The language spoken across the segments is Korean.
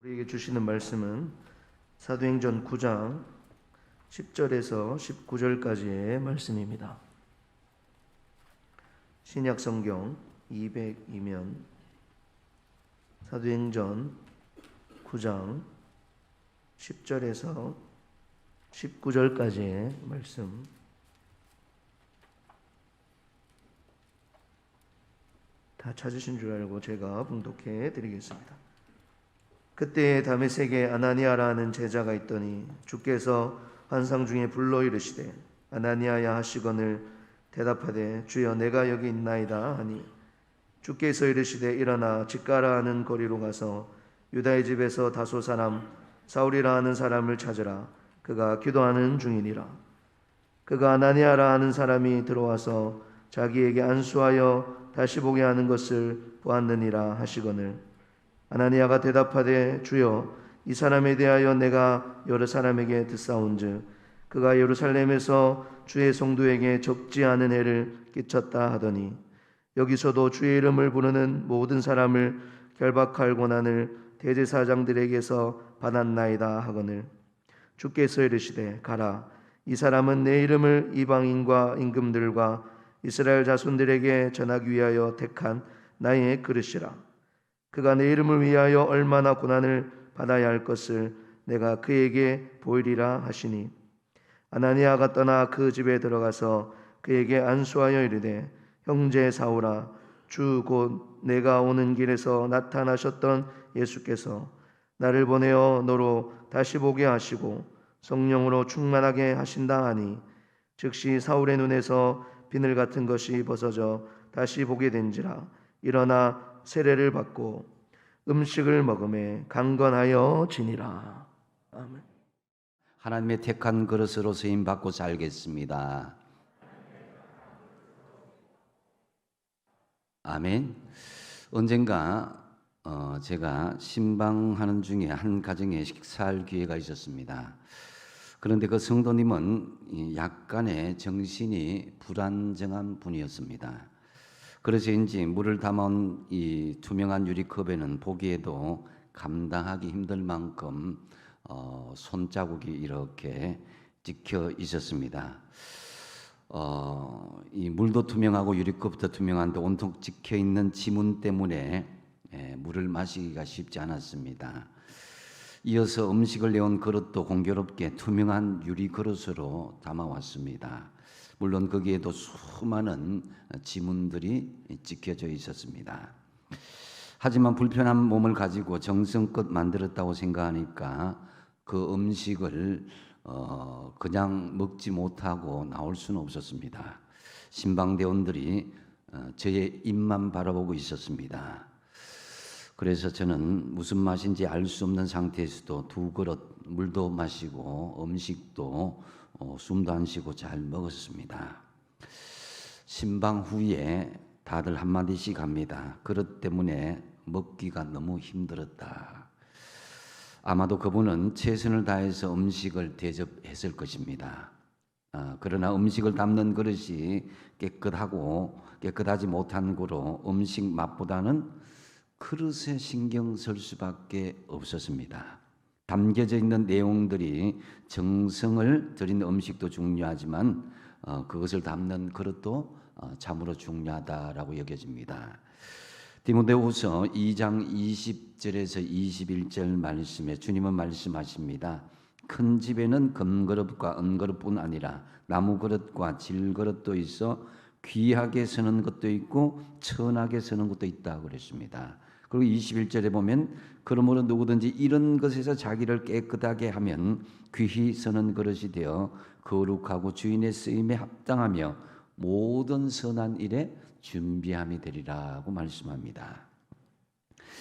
우리에게 주시는 말씀은 사도행전 9장 10절에서 19절까지의 말씀입니다. 신약 성경 202면 사도행전 9장 10절에서 19절까지의 말씀, 다 찾으신 줄 알고 제가 봉독해 드리겠습니다. 그때 다메섹에 아나니아라는 제자가 있더니 주께서 환상 중에 불러 이르시되 아나니아야 하시거늘 대답하되 주여 내가 여기 있나이다 하니 주께서 이르시되 일어나 직가라 하는 거리로 가서 유다의 집에서 다소 사람 사울이라 하는 사람을 찾으라. 그가 기도하는 중이니라. 그가 아나니아라 하는 사람이 들어와서 자기에게 안수하여 다시 보게 하는 것을 보았느니라 하시거늘 아나니아가 대답하되 주여 이 사람에 대하여 내가 여러 사람에게 듣사온즉 그가 예루살렘에서 주의 성도에게 적지 않은 해를 끼쳤다 하더니 여기서도 주의 이름을 부르는 모든 사람을 결박할 권한을 대제사장들에게서 받았나이다 하거늘 주께서 이르시되 가라. 이 사람은 내 이름을 이방인과 임금들과 이스라엘 자손들에게 전하기 위하여 택한 나의 그릇이라. 그가 내 이름을 위하여 얼마나 고난을 받아야 할 것을 내가 그에게 보이리라 하시니 아나니아가 떠나 그 집에 들어가서 그에게 안수하여 이르되 형제 사울아 주 곧 내가 오는 길에서 나타나셨던 예수께서 나를 보내어 너로 다시 보게 하시고 성령으로 충만하게 하신다 하니 즉시 사울의 눈에서 비늘 같은 것이 벗어져 다시 보게 된지라. 일어나 세례를 받고 음식을 먹음에 강건하여 지니라. 아멘. 하나님의 택한 그릇으로 쓰임 받고 살겠습니다. 아멘. 언젠가 제가 신방하는 중에 한 가정에 식사할 기회가 있었습니다. 그런데 그 성도님은 약간의 정신이 불안정한 분이었습니다. 그래서인지 물을 담아온 이 투명한 유리컵에는 보기에도 감당하기 힘들 만큼 손자국이 이렇게 찍혀 있었습니다. 이 물도 투명하고 유리컵도 투명한데 온통 찍혀 있는 지문 때문에 물을 마시기가 쉽지 않았습니다. 이어서 음식을 내온 그릇도 공교롭게 투명한 유리 그릇으로 담아왔습니다. 물론 거기에도 수많은 지문들이 찍혀져 있었습니다. 하지만 불편한 몸을 가지고 정성껏 만들었다고 생각하니까 그 음식을 그냥 먹지 못하고 나올 수는 없었습니다. 신방대원들이 저의 입만 바라보고 있었습니다. 그래서 저는 무슨 맛인지 알 수 없는 상태에서도 두 그릇 물도 마시고 음식도 숨도 안 쉬고 잘 먹었습니다. 신방 후에 다들 한마디씩 합니다. 그릇 때문에 먹기가 너무 힘들었다. 아마도 그분은 최선을 다해서 음식을 대접했을 것입니다. 그러나 음식을 담는 그릇이 깨끗하지 못한 거로 음식 맛보다는 그릇에 신경 쓸 수밖에 없었습니다. 담겨져 있는 내용들이 정성을 들인 음식도 중요하지만 그것을 담는 그릇도 참으로 중요하다라고 여겨집니다. 디모데후서 2장 20절에서 21절 말씀에 주님은 말씀하십니다. 큰 집에는 금그릇과 은그릇뿐 아니라 나무그릇과 질그릇도 있어 귀하게 서는 것도 있고 천하게 서는 것도 있다고 그랬습니다. 그리고 21절에 보면 그러므로 누구든지 이런 것에서 자기를 깨끗하게 하면 귀히 서는 그릇이 되어 거룩하고 주인의 쓰임에 합당하며 모든 선한 일에 준비함이 되리라고 말씀합니다.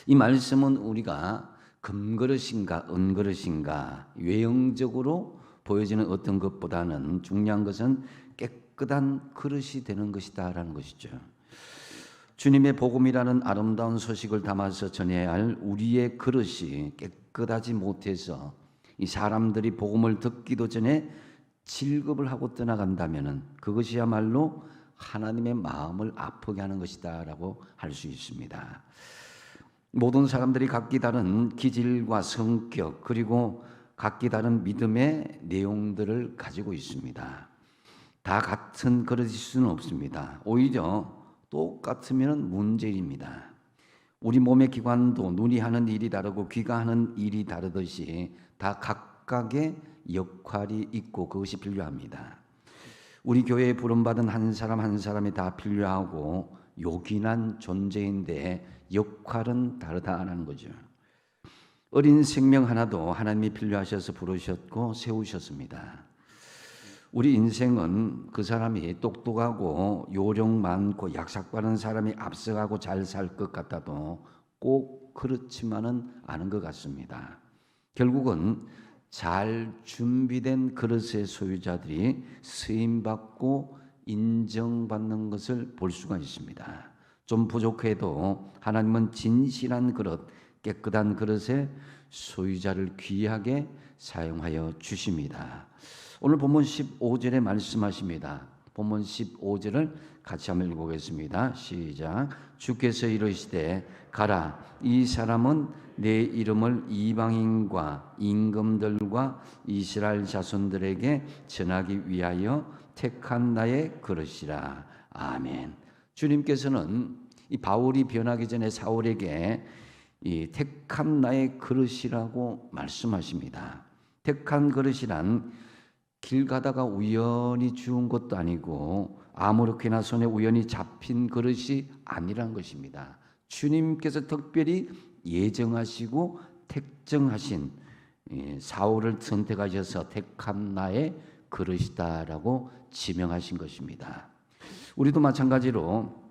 이 말씀은 우리가 금그릇인가 은그릇인가 외형적으로 보여지는 어떤 것보다는 중요한 것은 깨끗한 그릇이 되는 것이다 라는 것이죠. 주님의 복음이라는 아름다운 소식을 담아서 전해야 할 우리의 그릇이 깨끗하지 못해서 이 사람들이 복음을 듣기도 전에 질겁을 하고 떠나간다면 그것이야말로 하나님의 마음을 아프게 하는 것이다 라고 할 수 있습니다. 모든 사람들이 각기 다른 기질과 성격 그리고 각기 다른 믿음의 내용들을 가지고 있습니다. 다 같은 그릇일 수는 없습니다. 오히려 똑같으면 문제입니다. 우리 몸의 기관도 눈이 하는 일이 다르고 귀가 하는 일이 다르듯이 다 각각의 역할이 있고 그것이 필요합니다. 우리 교회에 부름받은 한 사람 한 사람이 다 필요하고 요긴한 존재인데 역할은 다르다는 거죠. 어린 생명 하나도 하나님이 필요하셔서 부르셨고 세우셨습니다. 우리 인생은 그 사람이 똑똑하고 요령 많고 약삭 빠른 사람이 앞서가고 잘 살 것 같아도 꼭 그렇지만은 않은 것 같습니다. 결국은 잘 준비된 그릇의 소유자들이 쓰임받고 인정받는 것을 볼 수가 있습니다. 좀 부족해도 하나님은 진실한 그릇, 깨끗한 그릇의 소유자를 귀하게 사용하여 주십니다. 오늘 본문 15절에 말씀하십니다. 본문 15절을 같이 한번 읽어보겠습니다. 시작. 주께서 이르시되 가라, 이 사람은 내 이름을 이방인과 임금들과 이스라엘 자손들에게 전하기 위하여 택한 나의 그릇이라. 아멘. 주님께서는 이 바울이 변하기 전에 사울에게 이 택한 나의 그릇이라고 말씀하십니다. 택한 그릇이란 길 가다가 우연히 주운 것도 아니고 아무렇게나 손에 우연히 잡힌 그릇이 아니란 것입니다. 주님께서 특별히 예정하시고 택정하신 사울을 선택하셔서 택한 나의 그릇이다라고 지명하신 것입니다. 우리도 마찬가지로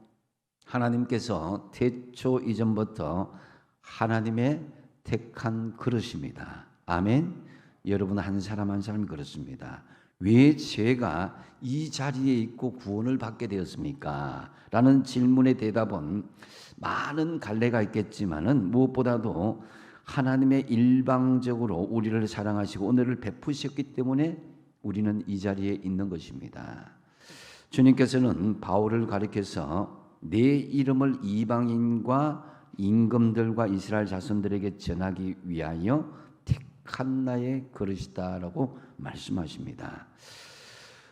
하나님께서 태초 이전부터 하나님의 택한 그릇입니다. 아멘. 여러분 한 사람 한 사람이 그렇습니다. 왜 제가 이 자리에 있고 구원을 받게 되었습니까? 라는 질문의 대답은 많은 갈래가 있겠지만은 무엇보다도 하나님의 일방적으로 우리를 사랑하시고 은혜를 베푸셨기 때문에 우리는 이 자리에 있는 것입니다. 주님께서는 바울을 가리켜서 내 이름을 이방인과 임금들과 이스라엘 자손들에게 전하기 위하여 택한 나의 그릇이다라고 말씀하십니다.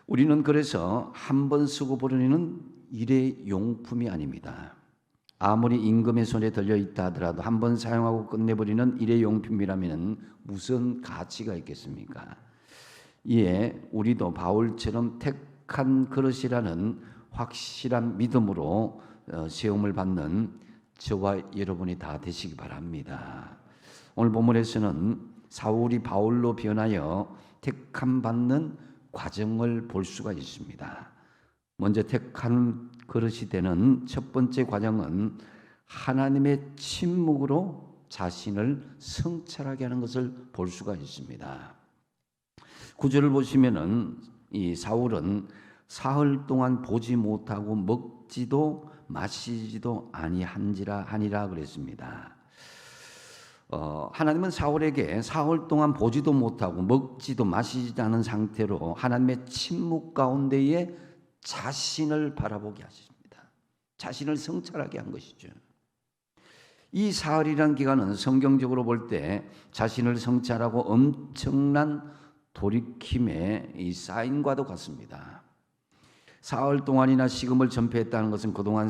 우리는 그래서 한 번 쓰고 버리는 일회용품이 아닙니다. 아무리 임금의 손에 들려있다 하더라도 한 번 사용하고 끝내버리는 일회용품이라면 무슨 가치가 있겠습니까? 이에 우리도 바울처럼 택한 그릇이라는 확실한 믿음으로 세움을 받는 저와 여러분이 다 되시기 바랍니다. 오늘 본문에서는 사울이 바울로 변하여 택함 받는 과정을 볼 수가 있습니다. 먼저 택한 그릇이 되는 첫 번째 과정은 하나님의 침묵으로 자신을 성찰하게 하는 것을 볼 수가 있습니다. 구절을 보시면은 이 사울은 사흘 동안 보지 못하고 먹지도 마시지도 아니하니라 그랬습니다. 하나님은 사울에게 사흘 동안 보지도 못하고 먹지도 마시지 않은 상태로 하나님의 침묵 가운데에 자신을 바라보게 하십니다. 자신을 성찰하게 한 것이죠. 이 사흘이라는 기간은 성경적으로 볼 때 자신을 성찰하고 엄청난 돌이킴의 이 사인과도 같습니다. 사흘 동안이나 식음을 전폐했다는 것은 그동안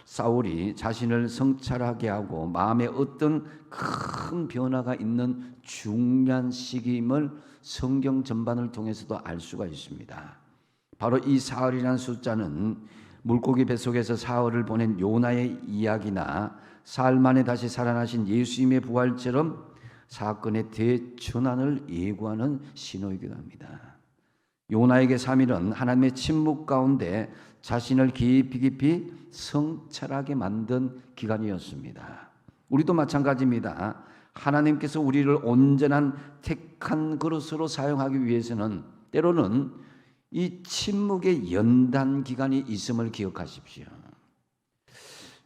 사울이 자신을 성찰하게 하고 마음에 어떤 큰 변화가 있는 중요한 시기임을 성경 전반을 통해서도 알 수가 있습니다. 바로 이 사흘이라는 숫자는 물고기 뱃속에서 사흘을 보낸 요나의 이야기나 사흘 만에 다시 살아나신 예수님의 부활처럼 사건의 대전환을 예고하는 신호이기도 합니다. 요나에게 3일은 하나님의 침묵 가운데 자신을 깊이 성찰하게 만든 기간이었습니다. 우리도 마찬가지입니다. 하나님께서 우리를 온전한 택한 그릇으로 사용하기 위해서는 때로는 이 침묵의 연단 기간이 있음을 기억하십시오.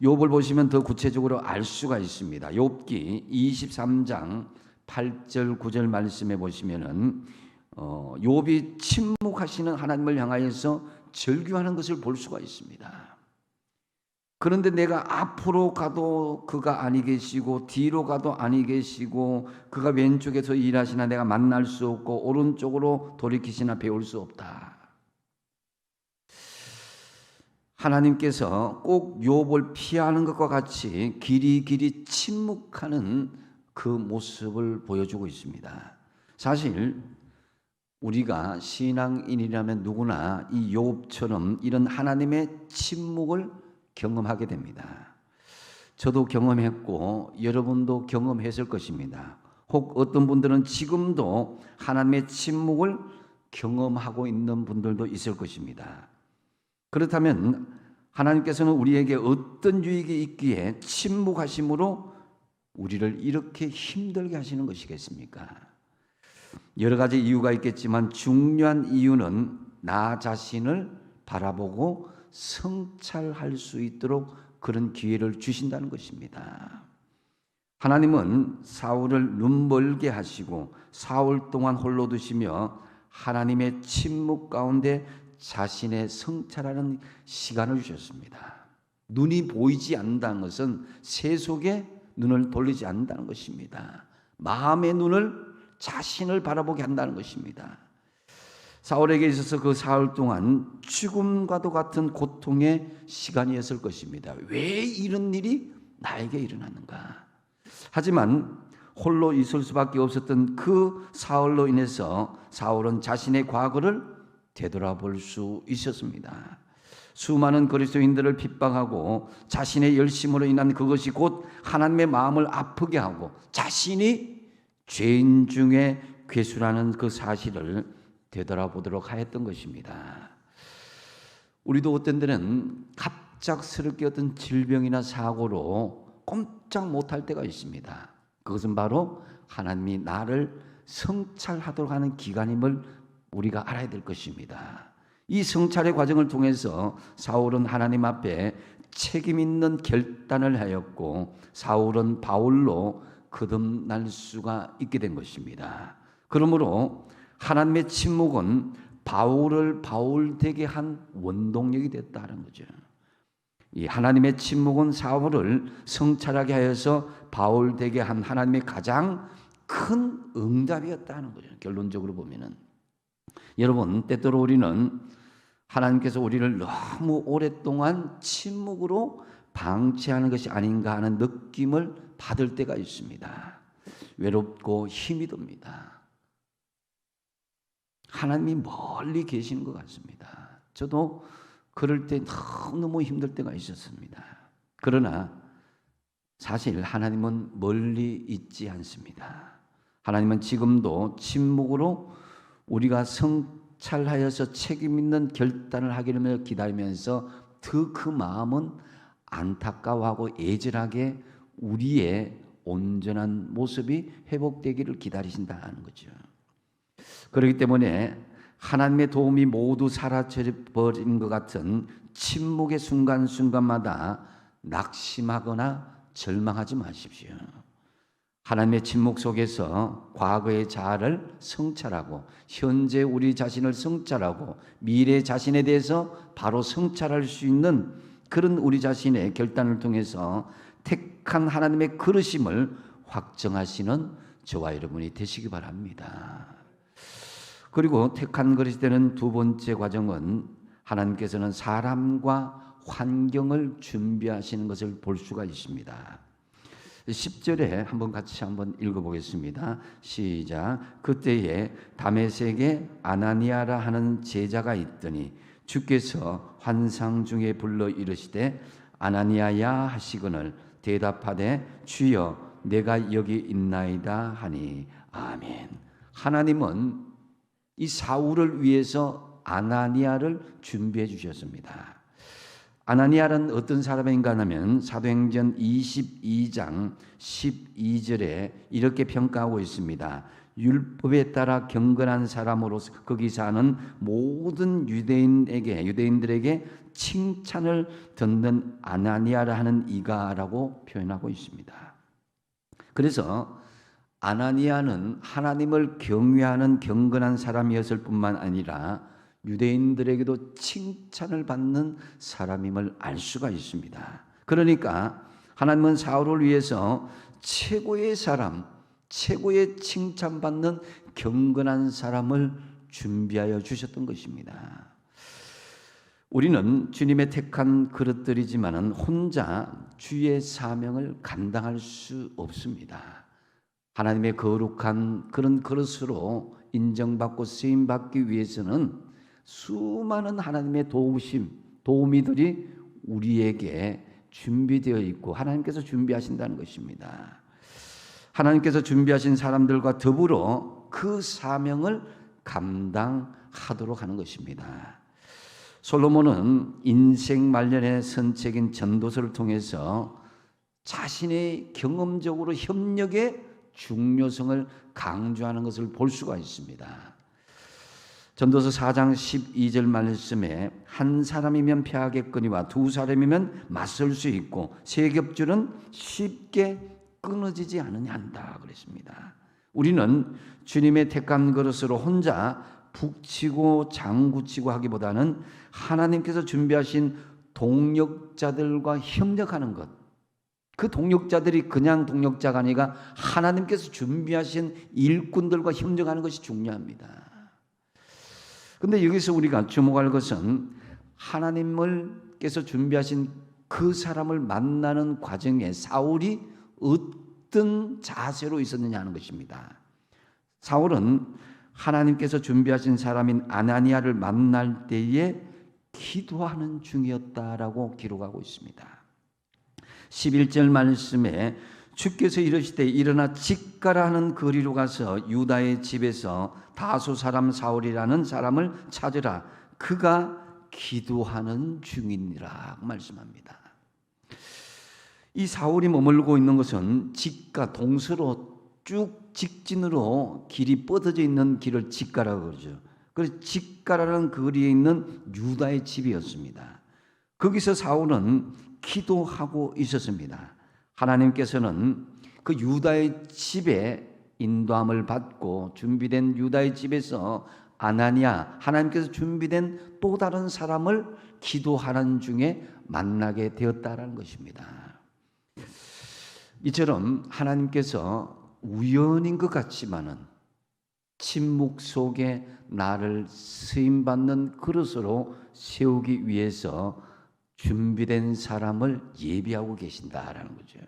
욥을 보시면 더 구체적으로 알 수가 있습니다. 욥기 23장 8절 9절 말씀해 보시면은 욥이 침묵하시는 하나님을 향하여서 절규하는 것을 볼 수가 있습니다. 그런데 내가 앞으로 가도 그가 아니 계시고 뒤로 가도 아니 계시고 그가 왼쪽에서 일하시나 내가 만날 수 없고 오른쪽으로 돌이키시나 배울 수 없다. 하나님께서 꼭 욥을 피하는 것과 같이 길이 침묵하는 그 모습을 보여주고 있습니다. 사실 우리가 신앙인이라면 누구나 이 욥처럼 이런 하나님의 침묵을 경험하게 됩니다. 저도 경험했고 여러분도 경험했을 것입니다. 혹 어떤 분들은 지금도 하나님의 침묵을 경험하고 있는 분들도 있을 것입니다. 그렇다면 하나님께서는 우리에게 어떤 유익이 있기에 침묵하심으로 우리를 이렇게 힘들게 하시는 것이겠습니까? 여러 가지 이유가 있겠지만 중요한 이유는 나 자신을 바라보고 성찰할 수 있도록 그런 기회를 주신다는 것입니다. 하나님은 사울을 눈멀게 하시고 사울 동안 홀로 두시며 하나님의 침묵 가운데 자신의 성찰하는 시간을 주셨습니다. 눈이 보이지 않는다는 것은 세속에 눈을 돌리지 않는다는 것입니다. 마음의 눈을 자신을 바라보게 한다는 것입니다. 사울에게 있어서 그 사흘 동안 죽음과도 같은 고통의 시간이었을 것입니다. 왜 이런 일이 나에게 일어났는가? 하지만 홀로 있을 수밖에 없었던 그 사울로 인해서 사울은 자신의 과거를 되돌아볼 수 있었습니다. 수많은 그리스도인들을 핍박하고 자신의 열심으로 인한 그것이 곧 하나님의 마음을 아프게 하고 자신이 죄인 중에 괴수라는 그 사실을 되돌아보도록 하였던 것입니다. 우리도 어떤 때는 갑작스럽게 어떤 질병이나 사고로 꼼짝 못할 때가 있습니다. 그것은 바로 하나님이 나를 성찰하도록 하는 기간임을 우리가 알아야 될 것입니다. 이 성찰의 과정을 통해서 사울은 하나님 앞에 책임 있는 결단을 하였고 사울은 바울로 거듭날 수가 있게 된 것입니다. 그러므로 하나님의 침묵은 바울을 바울되게 한 원동력이 됐다는 거죠. 이 하나님의 침묵은 사울을 성찰하게 하여서 바울되게 한 하나님의 가장 큰 응답이었다는 거죠. 결론적으로 보면은 여러분, 때때로 우리는 하나님께서 우리를 너무 오랫동안 침묵으로 방치하는 것이 아닌가 하는 느낌을 받을 때가 있습니다. 외롭고 힘이 듭니다. 하나님이 멀리 계시는 것 같습니다. 저도 그럴 때 너무 힘들 때가 있었습니다. 그러나 사실 하나님은 멀리 있지 않습니다. 하나님은 지금도 침묵으로 우리가 성찰하여서 책임 있는 결단을 하기를 기다리면서 그 마음은 안타까워하고 애절하게 우리의 온전한 모습이 회복되기를 기다리신다는 거죠. 그렇기 때문에 하나님의 도움이 모두 사라져버린 것 같은 침묵의 순간순간마다 낙심하거나 절망하지 마십시오. 하나님의 침묵 속에서 과거의 자아를 성찰하고 현재 우리 자신을 성찰하고 미래 자신에 대해서 바로 성찰할 수 있는 그런 우리 자신의 결단을 통해서 택한 하나님의 그르심을 확정하시는 저와 여러분이 되시기 바랍니다. 그리고 택한 그릇이 되는 두 번째 과정은 하나님께서는 사람과 환경을 준비하시는 것을 볼 수가 있습니다. 10절에 같이 한번 읽어보겠습니다. 시작. 그때에 다메섹에 아나니아라 하는 제자가 있더니 주께서 환상 중에 불러 이르시되 아나니아야 하시거늘 대답하되 주여 내가 여기 있나이다 하니 아멘. 하나님은 이 사울을 위해서 아나니아를 준비해 주셨습니다. 아나니아는 어떤 사람인가 하면 사도행전 22장 12절에 이렇게 평가하고 있습니다. 율법에 따라 경건한 사람으로서 거기 사는 모든 유대인들에게 칭찬을 듣는 아나니아라 하는 이가라고 표현하고 있습니다. 그래서 아나니아는 하나님을 경외하는 경건한 사람이었을 뿐만 아니라 유대인들에게도 칭찬을 받는 사람임을 알 수가 있습니다. 그러니까 하나님은 사울을 위해서 최고의 사람, 최고의 칭찬받는 경건한 사람을 준비하여 주셨던 것입니다. 우리는 주님의 택한 그릇들이지만은 혼자 주의 사명을 감당할 수 없습니다. 하나님의 거룩한 그런 그릇으로 인정받고 쓰임받기 위해서는 수많은 하나님의 도우미들이 우리에게 준비되어 있고 하나님께서 준비하신다는 것입니다. 하나님께서 준비하신 사람들과 더불어 그 사명을 감당하도록 하는 것입니다. 솔로몬은 인생 말년의 선책인 전도서를 통해서 자신의 경험적으로 협력의 중요성을 강조하는 것을 볼 수가 있습니다. 전도서 4장 12절 말씀에 한 사람이면 패하겠거니와 두 사람이면 맞설 수 있고 세 겹줄은 쉽게 끊어지지 않으냐 한다 그랬습니다. 우리는 주님의 택한 그릇으로 혼자 북치고 장구치고 하기보다는 하나님께서 준비하신 동력자들과 협력하는 것, 그 동력자들이 그냥 동력자가 아니라 하나님께서 준비하신 일꾼들과 협력하는 것이 중요합니다. 그런데 여기서 우리가 주목할 것은 하나님께서 준비하신 그 사람을 만나는 과정에 사울이 어떤 자세로 있었느냐 하는 것입니다. 사울은 하나님께서 준비하신 사람인 아나니아를 만날 때에 기도하는 중이었다라고 기록하고 있습니다. 11절 말씀에 주께서 이르시되 일어나 직가라 하는 거리로 가서 유다의 집에서 다소 사람 사울이라는 사람을 찾으라. 그가 기도하는 중이니라 말씀합니다. 이 사울이 머물고 있는 것은 직가 동서로 쭉 직진으로 길이 뻗어져 있는 길을 직가라고 그러죠. 그래서 직가라는 거리에 있는 유다의 집이었습니다. 거기서 사울은 기도하고 있었습니다. 하나님께서는 그 유다의 집에 인도함을 받고 준비된 유다의 집에서 아나니아, 하나님께서 준비된 또 다른 사람을 기도하는 중에 만나게 되었다는 것입니다. 이처럼 하나님께서 우연인 것 같지만은 침묵 속에 나를 쓰임받는 그릇으로 세우기 위해서 준비된 사람을 예비하고 계신다라는 거죠.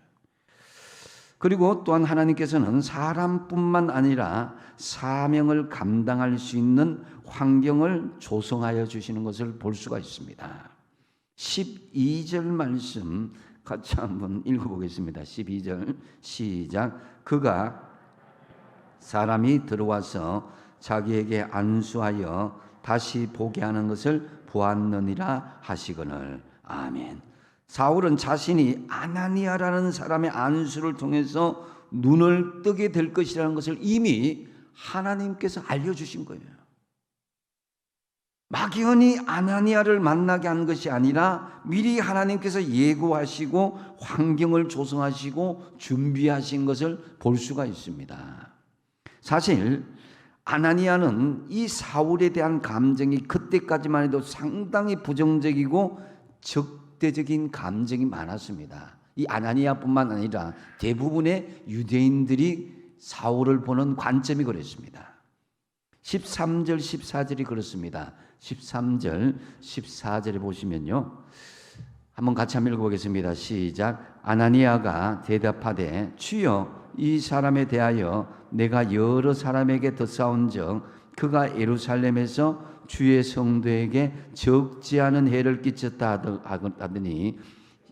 그리고 또한 하나님께서는 사람뿐만 아니라 사명을 감당할 수 있는 환경을 조성하여 주시는 것을 볼 수가 있습니다. 12절 말씀 같이 한번 읽어보겠습니다. 12절 시작. 그가 사람이 들어와서 자기에게 안수하여 다시 보게 하는 것을 보았느니라 하시거늘. 아멘. 사울은 자신이 아나니아라는 사람의 안수를 통해서 눈을 뜨게 될 것이라는 것을 이미 하나님께서 알려주신 거예요. 막연히 아나니아를 만나게 한 것이 아니라 미리 하나님께서 예고하시고 환경을 조성하시고 준비하신 것을 볼 수가 있습니다. 사실 아나니아는 이 사울에 대한 감정이 그때까지만 해도 상당히 부정적이고 적대적인 감정이 많았습니다. 이 아나니아뿐만 아니라 대부분의 유대인들이 사울을 보는 관점이 그랬습니다. 13절 14절이 그렇습니다. 13절 14절에 보시면요, 한번 같이 한번 읽어보겠습니다. 시작. 아나니아가 대답하되 주여 이 사람에 대하여 내가 여러 사람에게 듣사온즉 그가 예루살렘에서 주의 성도에게 적지 않은 해를 끼쳤다 하더니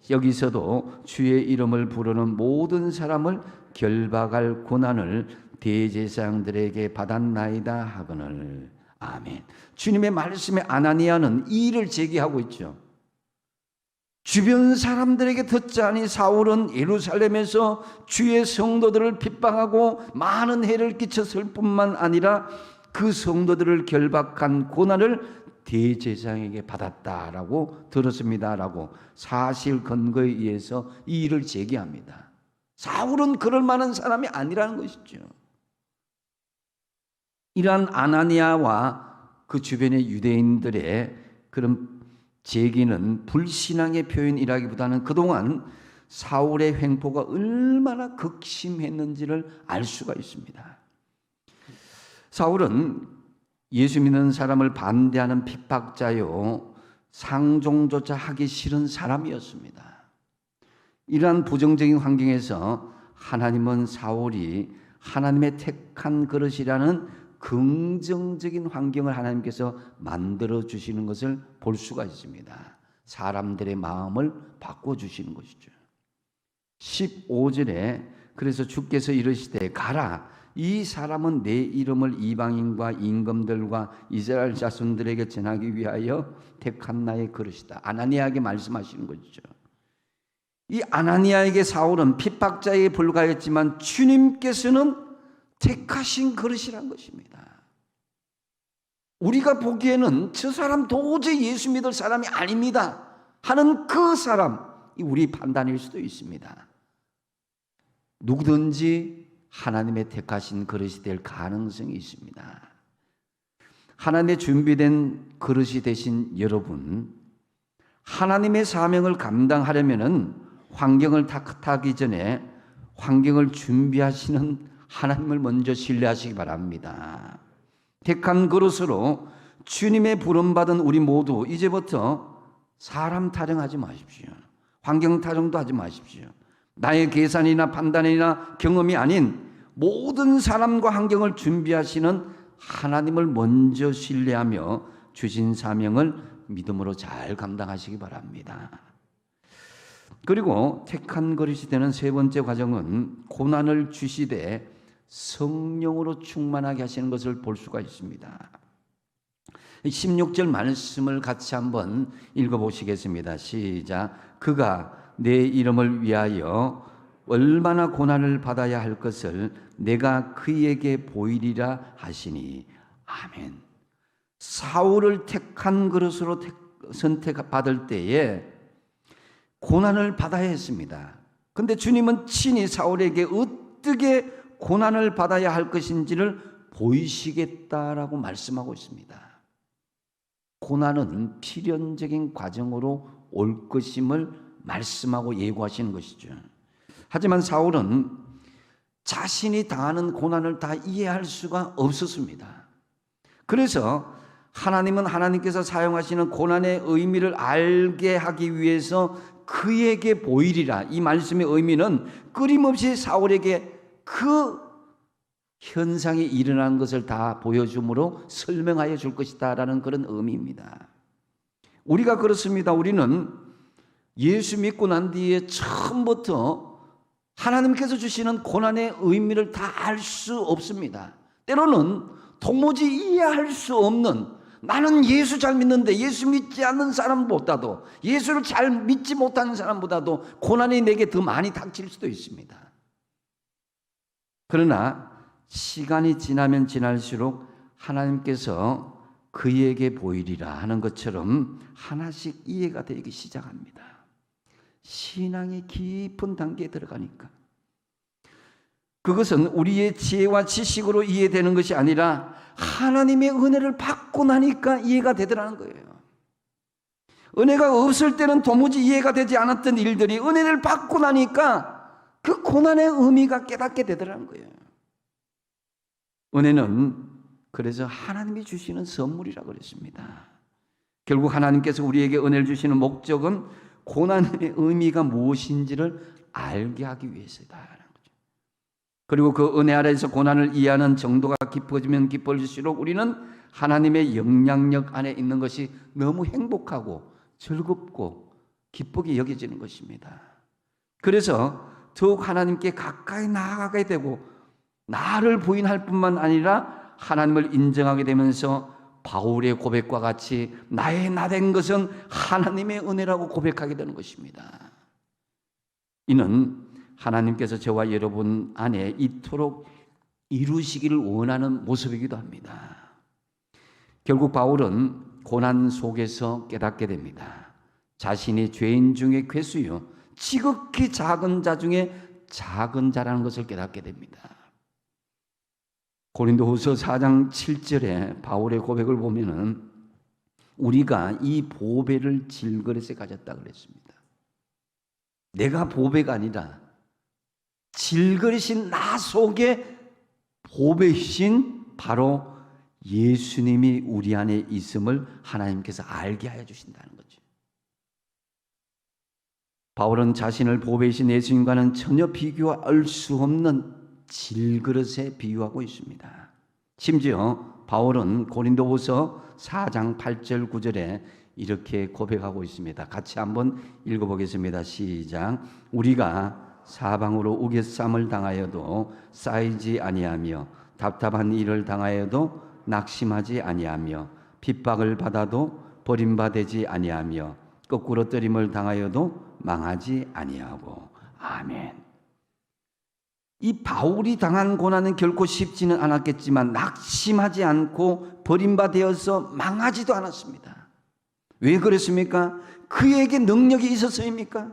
여기서도 주의 이름을 부르는 모든 사람을 결박할 고난을 대제사장들에게 받았나이다 하거늘. 아멘. 주님의 말씀에 아나니아는 이 일을 제기하고 있죠. 주변 사람들에게 듣자니 사울은 예루살렘에서 주의 성도들을 핍박하고 많은 해를 끼쳤을 뿐만 아니라 그 성도들을 결박한 고난을 대제사장에게 받았다라고 들었습니다라고 사실 근거에 의해서 이 일을 제기합니다. 사울은 그럴 만한 사람이 아니라는 것이죠. 이러한 아나니아와 그 주변의 유대인들의 그런 제기는 불신앙의 표현이라기보다는 그동안 사울의 횡포가 얼마나 극심했는지를 알 수가 있습니다. 사울은 예수 믿는 사람을 반대하는 핍박자요, 상종조차 하기 싫은 사람이었습니다. 이러한 부정적인 환경에서 하나님은 사울이 하나님의 택한 그릇이라는 긍정적인 환경을 하나님께서 만들어 주시는 것을 볼 수가 있습니다. 사람들의 마음을 바꿔 주시는 것이죠. 15절에 그래서 주께서 이르시되 가라, 이 사람은 내 이름을 이방인과 임금들과 이스라엘 자손들에게 전하기 위하여 택한 나의 그릇이다. 아나니아에게 말씀하시는 것이죠. 이 아나니아에게 사울은 핍박자에 불과했지만 주님께서는 택하신 그릇이란 것입니다. 우리가 보기에는 저 사람 도저히 예수 믿을 사람이 아닙니다 하는 그 사람이 우리 판단일 수도 있습니다. 누구든지 하나님의 택하신 그릇이 될 가능성이 있습니다. 하나님의 준비된 그릇이 되신 여러분, 하나님의 사명을 감당하려면은 환경을 탓하기 전에 환경을 준비하시는 하나님을 먼저 신뢰하시기 바랍니다. 택한 그릇으로 주님의 부름받은 우리 모두 이제부터 사람 타령하지 마십시오. 환경 타령도 하지 마십시오. 나의 계산이나 판단이나 경험이 아닌 모든 사람과 환경을 준비하시는 하나님을 먼저 신뢰하며 주신 사명을 믿음으로 잘 감당하시기 바랍니다. 그리고 택한 그릇이 되는 세 번째 과정은 고난을 주시되 성령으로 충만하게 하시는 것을 볼 수가 있습니다. 16절 말씀을 같이 한번 읽어보시겠습니다. 시작. 그가 내 이름을 위하여 얼마나 고난을 받아야 할 것을 내가 그에게 보이리라 하시니. 아멘. 사울을 택한 그릇으로 선택받을 때에 고난을 받아야 했습니다. 근데 주님은 친히 사울에게 어떻게 고난을 받아야 할 것인지를 보이시겠다라고 말씀하고 있습니다. 고난은 필연적인 과정으로 올 것임을 말씀하고 예고하시는 것이죠. 하지만 사울은 자신이 당하는 고난을 다 이해할 수가 없었습니다. 그래서 하나님은 하나님께서 사용하시는 고난의 의미를 알게 하기 위해서 그에게 보이리라. 이 말씀의 의미는 끊임없이 사울에게 그 현상이 일어난 것을 다 보여줌으로 설명하여 줄 것이다 라는 그런 의미입니다. 우리가 그렇습니다. 우리는 예수 믿고 난 뒤에 처음부터 하나님께서 주시는 고난의 의미를 다 알 수 없습니다. 때로는 도무지 이해할 수 없는, 나는 예수 잘 믿는데 예수 믿지 않는 사람보다도, 예수를 잘 믿지 못하는 사람보다도 고난이 내게 더 많이 닥칠 수도 있습니다. 그러나 시간이 지나면 지날수록 하나님께서 그에게 보이리라 하는 것처럼 하나씩 이해가 되기 시작합니다. 신앙의 깊은 단계에 들어가니까. 그것은 우리의 지혜와 지식으로 이해되는 것이 아니라 하나님의 은혜를 받고 나니까 이해가 되더라는 거예요. 은혜가 없을 때는 도무지 이해가 되지 않았던 일들이 은혜를 받고 나니까 그 고난의 의미가 깨닫게 되더라는 거예요. 은혜는 그래서 하나님이 주시는 선물이라고 그랬습니다. 결국 하나님께서 우리에게 은혜를 주시는 목적은 고난의 의미가 무엇인지를 알게 하기 위해서다. 그리고 그 은혜 아래에서 고난을 이해하는 정도가 깊어지면 깊어질수록 우리는 하나님의 영향력 안에 있는 것이 너무 행복하고 즐겁고 기쁘게 여겨지는 것입니다. 그래서 더욱 하나님께 가까이 나아가게 되고 나를 부인할 뿐만 아니라 하나님을 인정하게 되면서 바울의 고백과 같이 나의 나된 것은 하나님의 은혜라고 고백하게 되는 것입니다. 이는 하나님께서 저와 여러분 안에 이토록 이루시기를 원하는 모습이기도 합니다. 결국 바울은 고난 속에서 깨닫게 됩니다. 자신이 죄인 중에 괴수요, 지극히 작은 자 중에 작은 자라는 것을 깨닫게 됩니다. 고린도후서 4장 7절에 바울의 고백을 보면은 우리가 이 보배를 질그릇에 가졌다 그랬습니다. 내가 보배가 아니라 질그릇인 나 속에 보배이신 바로 예수님이 우리 안에 있음을 하나님께서 알게 하여 주신다는 거죠. 바울은 자신을 보배이신 예수님과는 전혀 비교할 수 없는 질그릇에 비유하고 있습니다. 심지어 바울은 고린도후서 4장 8절 9절에 이렇게 고백하고 있습니다. 같이 한번 읽어보겠습니다. 시작. 우리가 사방으로 우겨쌈을 당하여도 쌓이지 아니하며 답답한 일을 당하여도 낙심하지 아니하며 핍박을 받아도 버림받지 아니하며 거꾸로 뜨림을 당하여도 망하지 아니하고. 아멘. 이 바울이 당한 고난은 결코 쉽지는 않았겠지만 낙심하지 않고 버림받아서 망하지도 않았습니다. 왜 그랬습니까? 그에게 능력이 있었습니까?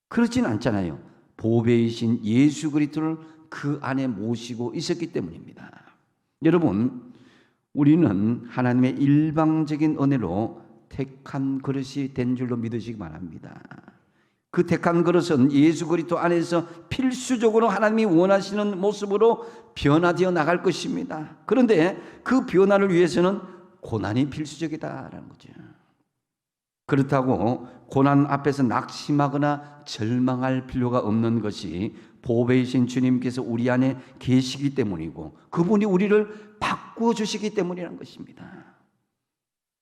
그렇지는 않잖아요. 보배이신 예수 그리스도를 그 안에 모시고 있었기 때문입니다. 여러분, 우리는 하나님의 일방적인 은혜로 택한 그릇이 된 줄로 믿으시기 바랍니다. 그 택한 그릇은 예수 그리스도 안에서 필수적으로 하나님이 원하시는 모습으로 변화되어 나갈 것입니다. 그런데 그 변화를 위해서는 고난이 필수적이다라는 거죠. 그렇다고 고난 앞에서 낙심하거나 절망할 필요가 없는 것이 보배이신 주님께서 우리 안에 계시기 때문이고 그분이 우리를 바꾸어 주시기 때문이라는 것입니다.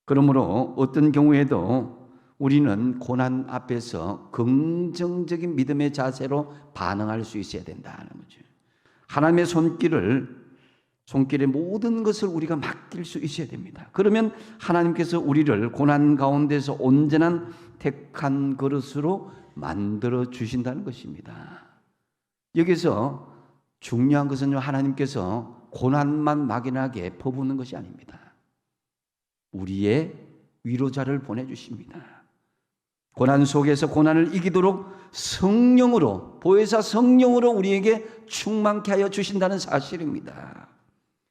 그러므로 어떤 경우에도 우리는 고난 앞에서 긍정적인 믿음의 자세로 반응할 수 있어야 된다는 거죠. 하나님의 손길에 모든 것을 우리가 맡길 수 있어야 됩니다. 그러면 하나님께서 우리를 고난 가운데서 온전한 택한 그릇으로 만들어 주신다는 것입니다. 여기서 중요한 것은 하나님께서 고난만 막연하게 퍼붓는 것이 아닙니다. 우리의 위로자를 보내주십니다. 고난 속에서 고난을 이기도록 성령으로, 보혜사 성령으로 우리에게 충만케 하여 주신다는 사실입니다.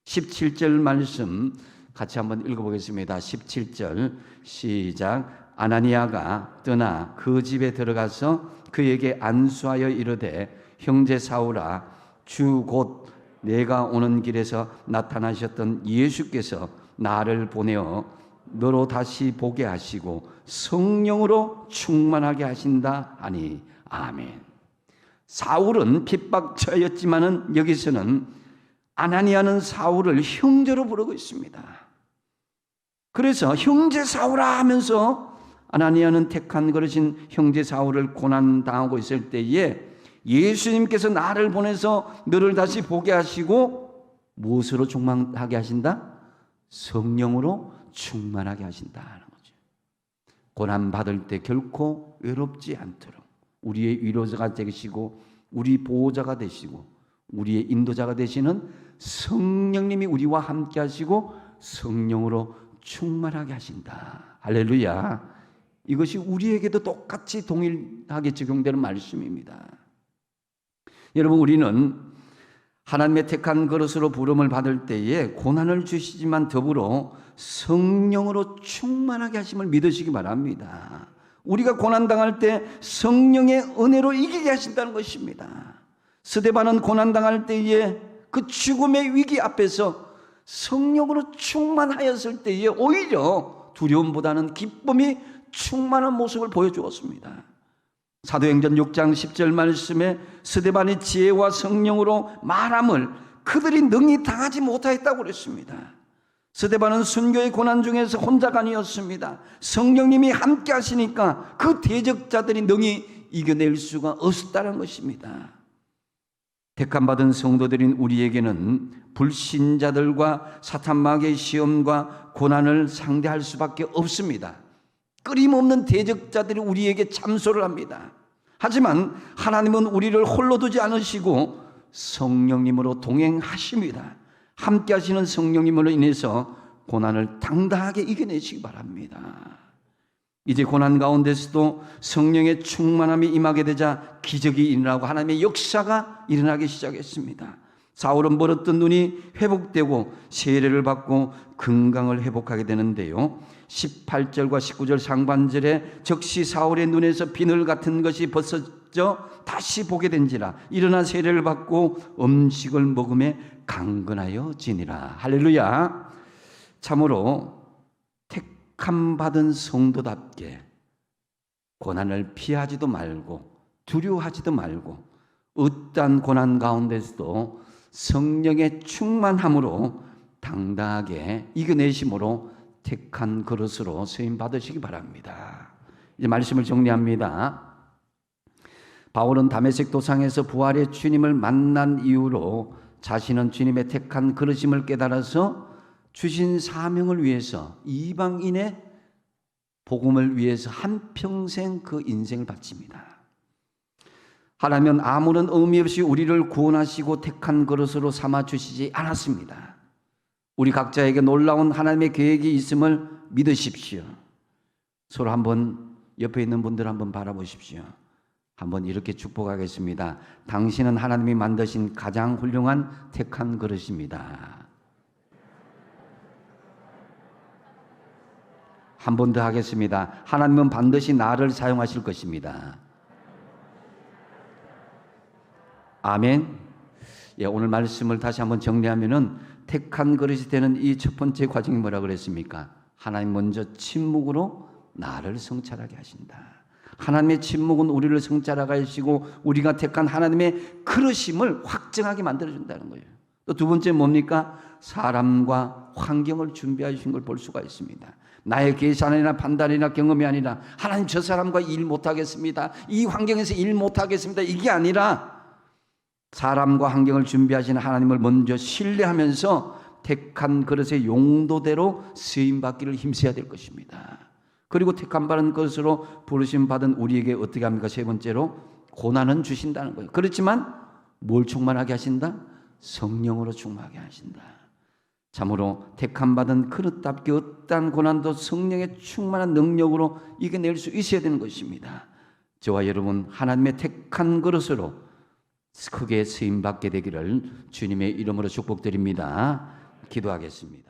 17절 말씀 같이 한번 읽어보겠습니다. 17절 시작. 아나니아가 떠나 그 집에 들어가서 그에게 안수하여 이르되 형제 사울아, 주 곧 내가 오는 길에서 나타나셨던 예수께서 나를 보내어 너로 다시 보게 하시고 성령으로 충만하게 하신다 하니. 아멘. 사울은 핍박자였지만은 여기서는 아나니아는 사울을 형제로 부르고 있습니다. 그래서 형제 사울아 하면서 아나니아는 택한 그릇인 형제 사울을 고난당하고 있을 때에 예수님께서 나를 보내서 너를 다시 보게 하시고 무엇으로 충만하게 하신다? 성령으로 충만하게 하신다는 거죠. 고난 받을 때 결코 외롭지 않도록 우리의 위로자가 되시고 우리 보호자가 되시고 우리의 인도자가 되시는 성령님이 우리와 함께 하시고 성령으로 충만하게 하신다. 할렐루야. 이것이 우리에게도 똑같이 동일하게 적용되는 말씀입니다. 여러분, 우리는 하나님의 택한 그릇으로 부름을 받을 때에 고난을 주시지만 더불어 성령으로 충만하게 하심을 믿으시기 바랍니다. 우리가 고난당할 때 성령의 은혜로 이기게 하신다는 것입니다. 스데반은 고난당할 때에 그 죽음의 위기 앞에서 성령으로 충만하였을 때에 오히려 두려움보다는 기쁨이 충만한 모습을 보여주었습니다. 사도행전 6장 10절 말씀에 스데반이 지혜와 성령으로 말함을 그들이 능히 당하지 못하였다고 그랬습니다. 스데반은 순교의 고난 중에서 혼자가 아니었습니다. 성령님이 함께 하시니까 그 대적자들이 능히 이겨낼 수가 없었다는 것입니다. 택함받은 성도들인 우리에게는 불신자들과 사탄마귀의 시험과 고난을 상대할 수밖에 없습니다. 끊임없는 대적자들이 우리에게 참소를 합니다. 하지만 하나님은 우리를 홀로 두지 않으시고 성령님으로 동행하십니다. 함께 하시는 성령님으로 인해서 고난을 당당하게 이겨내시기 바랍니다. 이제 고난 가운데서도 성령의 충만함이 임하게 되자 기적이 일어나고 하나님의 역사가 일어나기 시작했습니다. 사울은 멀었던 눈이 회복되고 세례를 받고 건강을 회복하게 되는데요. 18절과 19절 상반절에 적시 사울의 눈에서 비늘 같은 것이 벗어져 다시 보게 된지라 일어나 세례를 받고 음식을 먹음에 강건하여 지니라. 할렐루야. 참으로 택함 받은 성도답게 고난을 피하지도 말고 두려워하지도 말고 어떠한 고난 가운데서도 성령의 충만함으로 당당하게 이겨내심으로 택한 그릇으로 쓰임 받으시기 바랍니다. 이제 말씀을 정리합니다. 바울은 다메섹 도상에서 부활의 주님을 만난 이후로 자신은 주님의 택한 그릇임을 깨달아서 주신 사명을 위해서 이방인의 복음을 위해서 한평생 그 인생을 바칩니다. 하나님은 아무런 의미 없이 우리를 구원하시고 택한 그릇으로 삼아주시지 않았습니다. 우리 각자에게 놀라운 하나님의 계획이 있음을 믿으십시오. 서로 한번 옆에 있는 분들 한번 바라보십시오. 한번 이렇게 축복하겠습니다. 당신은 하나님이 만드신 가장 훌륭한 택한 그릇입니다. 한 번 더 하겠습니다. 하나님은 반드시 나를 사용하실 것입니다. 아멘. 예, 오늘 말씀을 다시 한번 정리하면은 택한 그릇이 되는 이 첫 번째 과정이 뭐라 그랬습니까? 하나님 먼저 침묵으로 나를 성찰하게 하신다. 하나님의 침묵은 우리를 성찰하게 하시고 우리가 택한 하나님의 그릇임을 확증하게 만들어준다는 거예요. 또 두 번째 뭡니까? 사람과 환경을 준비하신 걸 볼 수가 있습니다. 나의 계산이나 판단이나 경험이 아니라 하나님 저 사람과 일 못하겠습니다. 이 환경에서 일 못하겠습니다. 이게 아니라 사람과 환경을 준비하시는 하나님을 먼저 신뢰하면서 택한 그릇의 용도대로 쓰임받기를 힘써야 될 것입니다. 그리고 택한 받은 것으로 부르심 받은 우리에게 어떻게 합니까? 세 번째로 고난은 주신다는 거예요. 그렇지만 뭘 충만하게 하신다? 성령으로 충만하게 하신다. 참으로 택한 받은 그릇답게 어떠한 고난도 성령의 충만한 능력으로 이겨낼 수 있어야 되는 것입니다. 저와 여러분 하나님의 택한 그릇으로 크게 쓰임받게 되기를 주님의 이름으로 축복드립니다. 기도하겠습니다.